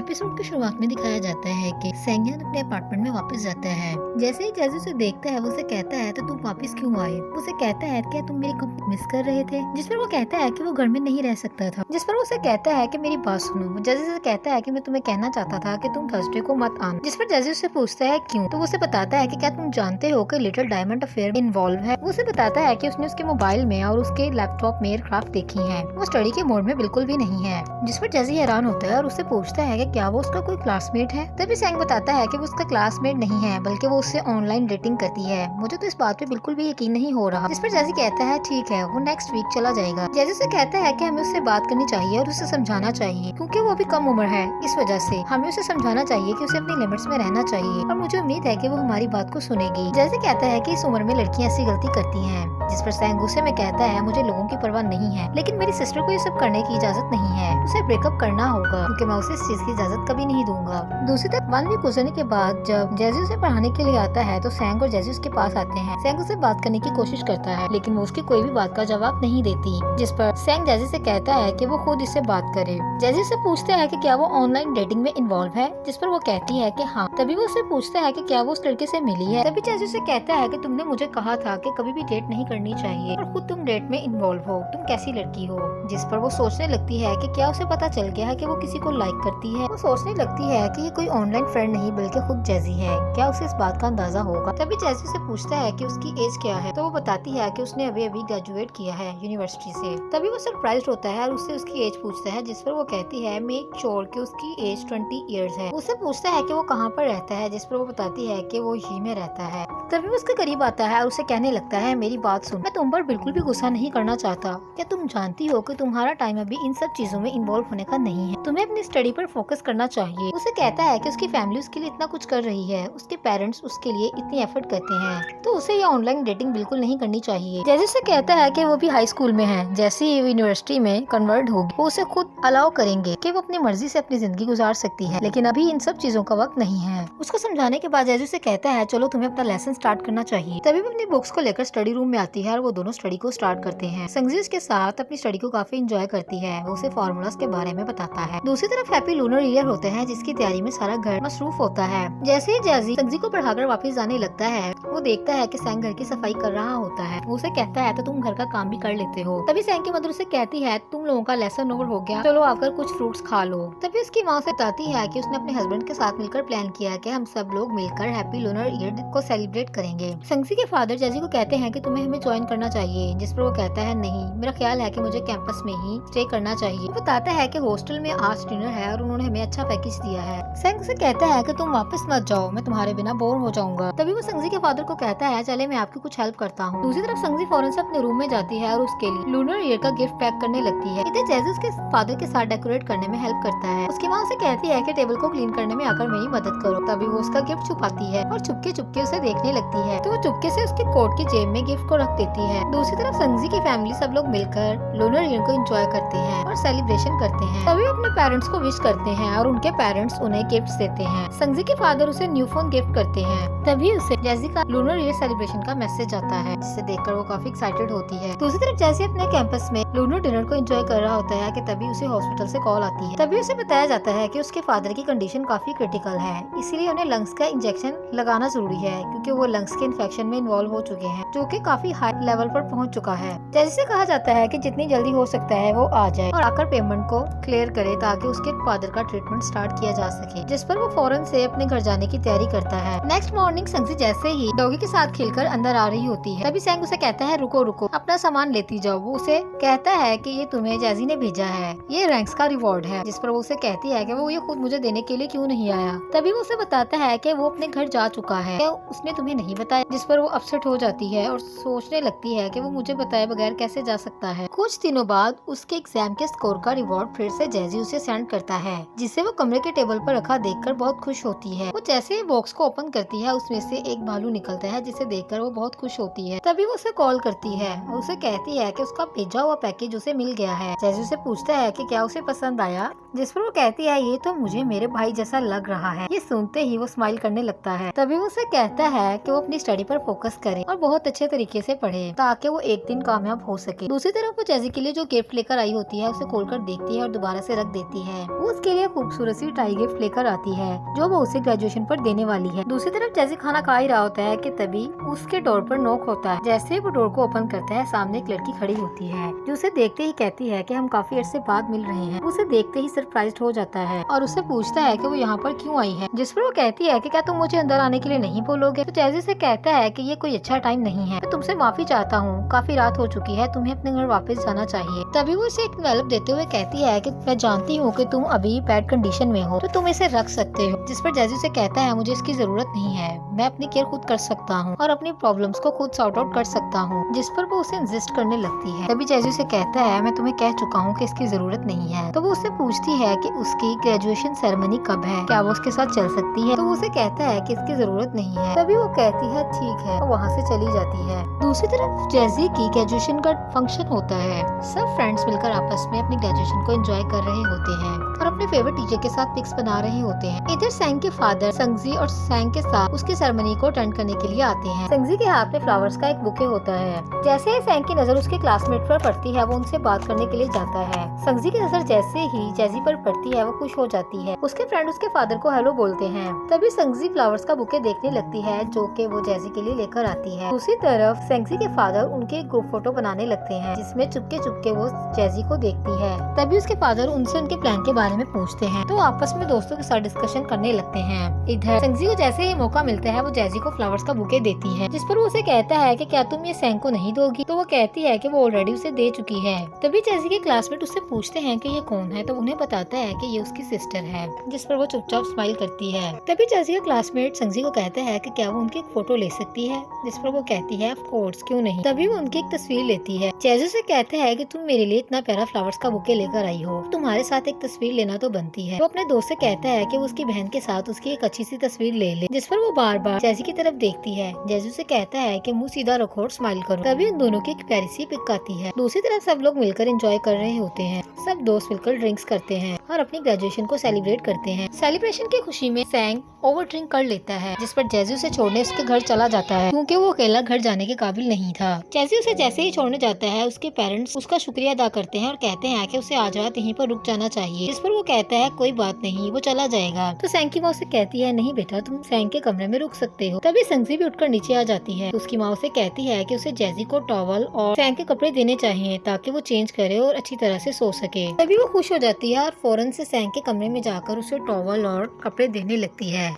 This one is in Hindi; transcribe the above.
एपिसोड की शुरुआत में दिखाया जाता है कि सेंगयान अपने अपार्टमेंट में वापस जाता है। जैसे ही जैज़ी उसे देखता है वो उसे कहता है तो तुम वापस क्यों आए। वो उसे कहता है क्या तुम मेरी कंपनी मिस कर रहे थे। जिस पर वो कहता है कि वो घर में नहीं रह सकता था। जिस पर वो उसे कहता है कि मेरी बात सुनो। वो जैज़ी से कहता है कि मैं तुम्हें कहना चाहता था कि तुम थर्सडे को मत आना। जिस पर जैज़ी उसे पूछता है क्यों, तो वो उसे बताता है कि क्या तुम जानते हो कि लिटिल डायमंड अफेयर इन्वॉल्व है। वो उसे बताता है कि उसने उसके मोबाइल में और उसके लैपटॉप में एयरक्राफ्ट देखी है। वो स्टडी के मोड में बिल्कुल भी नहीं है। जिस पर जैज़ी हैरान होता है और उससे पूछता है कि क्या वो उसका कोई क्लासमेट है। तभी सैंग बताता है कि वो उसका क्लासमेट नहीं है बल्कि वो उससे ऑनलाइन डेटिंग करती है। मुझे तो इस बात पे बिल्कुल भी यकीन नहीं हो रहा। जिस पर जैज़ी कहता है ठीक है, वो नेक्स्ट वीक चला जाएगा। जैज़ी से कहता है कि हमें उससे बात करनी चाहिए और उसे समझाना चाहिए क्योंकि वो अभी कम उम्र है। इस वजह से हमें उसे समझाना चाहिए कि उसे अपनी लिमिट्स में रहना चाहिए और मुझे उम्मीद है कि वो हमारी बात को सुनेगी। जैज़ी कहता है कि इस उम्र में लड़कियां ऐसी गलती करती हैं। जिस पर सैंग गुस्से में कहता है मुझे लोगों की परवाह नहीं है, लेकिन मेरी सिस्टर को ये सब करने की इजाजत नहीं है। उसे ब्रेकअप करना होगा क्योंकि मैं उसे इस चीज की इजाजत कभी नहीं दूंगा। दूसरी तरफ 1 वीक गुजरने के बाद जब जैज़ी उसे पढ़ाने के लिए आता है तो सैंग और जैज़ी उसके पास आते हैं। सैंग उसे बात करने की कोशिश करता है लेकिन वो उसकी कोई भी बात का जवाब नहीं देती। जिस पर सैंग जैज़ी से कहता है कि वो खुद इससे बात करे। जैज़ी से पूछता है कि क्या वो ऑनलाइन डेटिंग में इन्वॉल्व है। जिस पर वो कहती है कि हाँ। तभी वो उससे पूछता है कि क्या वो उस लड़के से मिली है। तभी जैज़ी से कहता है कि तुमने मुझे कहा था कि कभी भी डेट नहीं करनी चाहिए और खुद तुम डेट में इन्वॉल्व हो, तुम कैसी लड़की हो। जिस पर वो सोचने लगती है कि क्या उसे पता चल गया है कि वो किसी को लाइक करती है। वो सोचने लगती है कि ये कोई ऑनलाइन फ्रेंड नहीं बल्कि खुद जैज़ी है। क्या उसे इस बात का अंदाजा होगा। तभी जैज़ी से पूछता है कि उसकी एज क्या है तो वो बताती है कि उसने अभी अभी ग्रेजुएट किया है यूनिवर्सिटी से। तभी वो सरप्राइज होता है और उससे उसकी एज पूछता है। जिस पर वो कहती है मेक श्योर कि उसकी एज 20 इयर्स है। उससे पूछता है कि वो कहाँ पर रहता है। जिस पर वो बताती है कि वो ही में रहता है। तभी वो उसके करीब आता है और उसे कहने लगता है मेरी बात सुन, मैं तुम पर बिल्कुल भी गुस्सा नहीं करना चाहता। क्या तुम जानती हो कि तुम्हारा टाइम अभी इन सब चीजों में इन्वॉल्व होने का नहीं है, तुम्हें अपनी स्टडी पर फोकस करना चाहिए। उसे कहता है कि उसकी फैमिली उसके लिए इतना कुछ कर रही है, उसके पेरेंट्स उसके लिए इतनी एफर्ट करते हैं, तो उसे ये ऑनलाइन डेटिंग बिल्कुल नहीं करनी चाहिए। जैसे उसे कहता है कि वो भी हाई स्कूल में है, जैसे ही यूनिवर्सिटी में कन्वर्ट होगी वो उसे खुद अलाउ करेंगे कि वो अपनी मर्जी से अपनी जिंदगी गुजार सकती है, लेकिन अभी इन सब चीजों का वक्त नहीं है। उसको समझाने के बाद जैसे उसे कहता है चलो तुम्हें अपना लेसन स्टार्ट करना चाहिए। तभी वो अपनी बुक्स को लेकर स्टडी रूम में आती है और वो दोनों स्टडी को स्टार्ट करते हैं। संगजी उसके साथ अपनी स्टडी को काफी एंजॉय करती है। वो उसे फार्मूलास के बारे में बताता है। दूसरी तरफ हैप्पी लूनर ईयर होते हैं जिसकी तैयारी में सारा घर मसरूफ होता है। जैसे ही जैज़ी संगजी को पढ़ाकर वापस जाने लगता है वो देखता है कि सैंग घर की सफाई कर रहा होता है। वो उसे कहता है तो तुम घर का काम भी कर लेते हो। तभी सैंग की मदर उसे कहती है तुम लोगों का लेसन ओवर हो गया, चलो आकर कुछ फ्रूट्स खा लो। तभी उसकी माँ से बताती है कि उसने अपने हस्बैंड के साथ मिलकर प्लान किया है कि हम सब लोग मिलकर हैप्पी लूनर ईयर को सेलिब्रेट करेंगे। संगजी के फादर जैज़ी को कहते हैं कि तुम्हें हमें ज्वाइन करना चाहिए। जिस पर वो कहता है नहीं, मेरा ख्याल है कि मुझे कैंपस में ही स्टे करना चाहिए। वो बताता है कि हॉस्टल में आज डिनर है और उन्होंने हमें अच्छा पैकेज दिया है। सैंग से कहता है कि तुम वापस मत जाओ, मैं तुम्हारे बिना बोर हो जाऊंगा। तभी वो संगजी के फादर को कहता है चले मैं आपकी कुछ हेल्प करता हूँ। दूसरी तरफ संगजी फौरन से अपने रूम में जाती है और उसके लिए लूनर ईयर का गिफ्ट पैक करने लगती है। इधर जैज़ी उसके फादर के साथ डेकोरेट करने में हेल्प करता है। उसकी माँ से कहती है कि टेबल को क्लीन करने में आकर मेरी मदद करो। तभी वो उसका गिफ्ट छुपाती है और चुपके चुपके उसे देखने लगती है तो वो चुपके से उसके कोट की जेब में गिफ्ट को रख देती है। दूसरी तरफ संगजी की फैमिली सब लोग मिलकर लूनर ईयर को एंजॉय करते हैं और सेलिब्रेशन करते हैं। तभी अपने पेरेंट्स को विश करते हैं और उनके पेरेंट्स उन्हें गिफ्ट्स देते हैं। संगजी के फादर उसे न्यू फोन गिफ्ट करते हैं। तभी उसे जैज़ी का लूनर ईयर सेलिब्रेशन का मैसेज आता है जिसे देखकर वो काफी एक्साइटेड होती है। दूसरी तरफ जैज़ी अपने कैंपस में लूनर डिनर को एंजॉय कर रहा होता है कि तभी उसे हॉस्पिटल से कॉल आती है। तभी उसे बताया जाता है कि उसके फादर की कंडीशन काफी क्रिटिकल है, इसीलिए उन्हें लंग्स का इंजेक्शन लगाना जरूरी है क्योंकि वो लंग्स के इन्फेक्शन में इन्वॉल्व हो चुके हैं जो कि काफी हाई लेवल पर पहुंच चुका है। जैज़ी से कहा जाता है कि जितनी जल्दी हो सकता है वो आ जाए और आकर पेमेंट को क्लियर करे ताकि उसके फादर का ट्रीटमेंट स्टार्ट किया जा सके। जिस पर वो फौरन से अपने घर जाने की तैयारी करता है। नेक्स्ट मॉर्निंग संगजी जैसे ही डॉगी के साथ खेलकर अंदर आ रही होती है तभी सैंग उसे कहता है रुको रुको, अपना सामान लेती जाओ। वो उसे कहता है कि ये तुम्हें जैज़ी ने भेजा है, ये रैंक्स का रिवॉर्ड है। जिस पर वो उसे कहती है कि वो ये खुद मुझे देने के लिए क्यों नहीं आया। तभी वो उसे बताता है कि वो अपने घर जा चुका है, क्या उसने तुम्हें नहीं बताया। जिस पर वो अपसेट हो जाती है और सोचने लगती है कि वो मुझे बताए बगैर कैसे जा सकता है। कुछ दिनों बाद उसके एग्जाम के स्कोर का रिवॉर्ड फिर से जैज़ी उसे सेंड करता है जिसे वो कमरे के टेबल पर रखा पंखा देखकर बहुत खुश होती है। वो जैसे ही बॉक्स को ओपन करती है उसमें से एक भालू निकलता है जिसे देखकर वो बहुत खुश होती है। तभी वो उसे कॉल करती है और उसे कहती है कि उसका भेजा हुआ पैकेज उसे मिल गया है। जैसे उसे पूछता है कि क्या उसे पसंद आया, जिस पर वो कहती है ये तो मुझे मेरे भाई जैसा लग रहा है। ये सुनते ही वो स्माइल करने लगता है। तभी वो उसे कहता है कि वो अपनी स्टडी पर फोकस करे और बहुत अच्छे तरीके से पढ़े ताकि वो एक दिन कामयाब हो सके। दूसरी तरफ वो जैसी के लिए जो गिफ्ट लेकर आई होती है उसे खोलकर देखती है और दोबारा से रख देती है। वो उसके लिए खूबसूरत सी टाई गिफ्ट लेकर आती है जो वो उसे ग्रेजुएशन पर देने वाली है। दूसरी तरफ जैसे खाना खा ही रहा होता है कि तभी उसके डोर पर नॉक होता है। जैसे वो डोर को ओपन करता है सामने एक लड़की खड़ी होती है जो उसे देखते ही कहती है कि हम काफी अर्से बाद मिल रहे हैं। उसे देखते ही सरप्राइज्ड हो जाता है और उससे पूछता है कि वो यहाँ पर क्यों आई है, जिस पर वो कहती है कि क्या तुम मुझे अंदर आने के लिए नहीं बोलोगे। तो जैसे से कहता है कि ये कोई अच्छा टाइम नहीं है, मैं तुमसे माफी चाहता हूँ, काफी रात हो चुकी है, तुम्हें अपने घर वापस जाना चाहिए। तभी वो उसे एक एनवेलप देते हुए कहती है कि मैं जानती हूँ कि तुम अभी बैड कंडीशन में हो तो तुम इसे रख सकते हो। जिस पर जैसे से कहता है मुझे इसकी जरूरत नहीं है, मैं अपनी केयर खुद कर सकता हूँ और अपनी प्रॉब्लम्स को खुद सॉर्ट आउट कर सकता हूँ। जिस पर वो उसे इंसिस्ट करने लगती है। तभी जैसे से कहता है मैं तुम्हें कह चुका हूँ कि इसकी जरूरत नहीं है। तो वो उससे पूछती है कि उसकी ग्रेजुएशन सेरेमनी कब है, क्या वो उसके साथ चल सकती है। तो वो उसे कहता है कि इसकी जरूरत नहीं है। तभी वो कहती है ठीक है और वहाँ से चली जाती है। दूसरी तरफ जैसी की ग्रेजुएशन का फंक्शन होता है। सब फ्रेंड्स मिलकर आपस में अपनी ग्रेजुएशन को एंजॉय कर रहे होते हैं और अपने फेवरेट टीचर के साथ पिक्स बना रहे होते हैं। इधर सैंग के फादर संगजी और सैंग के साथ उसकी सेरेमनी को अटेंड करने के लिए आते हैं। संगजी के हाथ में फ्लावर्स का एक बुके होता है। जैसे ही सैंग की नजर उसके क्लासमेट पर पड़ती है वो उनसे बात करने के लिए जाता है। संगजी की नजर जैसे ही जैजी पर पड़ती है वो खुश हो जाती है। उसके फ्रेंड उसके फादर को हेलो बोलते हैं। तभी संगजी फ्लावर्स का बुके देखने लगती है जो कि वो जैजी के लिए लेकर आती है। दूसरी तरफ संगजी के फादर उनके ग्रुप फोटो बनाने लगते हैं जिसमें चुपके चुपके वो जैजी को देखती है। तभी उसके फादर उनसे उनके प्लान के बारे में पूछते हैं तो आपस में दोस्तों के साथ डिस्कशन करने लगते हैं। इधर संगजी को जैसे ही मौका मिलता है वो जैजी को फ्लावर्स का बुके देती है, जिस पर वो उसे कहता है कि क्या तुम ये सैंग को नहीं दोगी। तो वो कहती है कि वो ऑलरेडी उसे दे चुकी है। तभी जैजी के क्लासमेट उससे पूछते हैं कि ये कौन है, तो उन्हें बताता है कि ये उसकी सिस्टर है, जिस पर वो चुपचाप स्माइल करती है। तभी जैजी का क्लासमेट संगजी को कहता है कि क्या वो उनकी एक फोटो ले सकती है, जिस पर वो कहती है ऑफ कोर्स क्यों नहीं। तभी वो उनकी एक तस्वीर लेती है। जैजी से कहता है कि तुम मेरे लिए इतना प्यारा फ्लावर्स का बुके लेकर आई हो, तुम्हारे साथ एक तस्वीर लेना तो बनती है। वो अपने दोस्त से कहता है कि वो उसकी बहन के साथ उसकी एक अच्छी सी तस्वीर ले ले, जिस पर वो बार बार जैजी की तरफ देखती है। जैजी से कहता है कि मुंह सीधा रखो और स्माइल करो। तभी उन दोनों की एक प्यारी सी पिक आती है। दूसरी तरफ सब लोग मिलकर एंजॉय कर रहे होते हैं। सब दोस्त मिलकर ड्रिंक्स करते हैं और अपनी ग्रेजुएशन को सेलिब्रेट करते हैं। सेलिब्रेशन की खुशी में सैंग ओवर ड्रिंक कर लेता है, जिस पर जैजी उसे छोड़ने उसके घर चला जाता है क्योंकि वो अकेला घर जाने के काबिल नहीं था। जैजी उसे जैसे ही छोड़ने जाता है उसके पेरेंट्स उसका शुक्रिया अदा करते हैं और कहते हैं कि उसे आज रात यहीं पर रुक जाना चाहिए, जिस पर वो कहता है कोई बात नहीं, वो चला जाएगा। तो सैंग की माँ उसे कहती है नहीं बेटा, तुम सैंग के कमरे में रुक सकते हो। तभी संगजी भी उठकर नीचे आ जाती है। तो उसकी माँ उसे कहती है कि उसे जैजी को टॉवल और सैंग के कपड़े देने चाहिए ताकि वो चेंज करे और अच्छी तरह से सो सके। तभी वो खुश हो जाती है और फौरन से सैंग के कमरे में जाकर उसे टॉवल और कपड़े देने लगती है।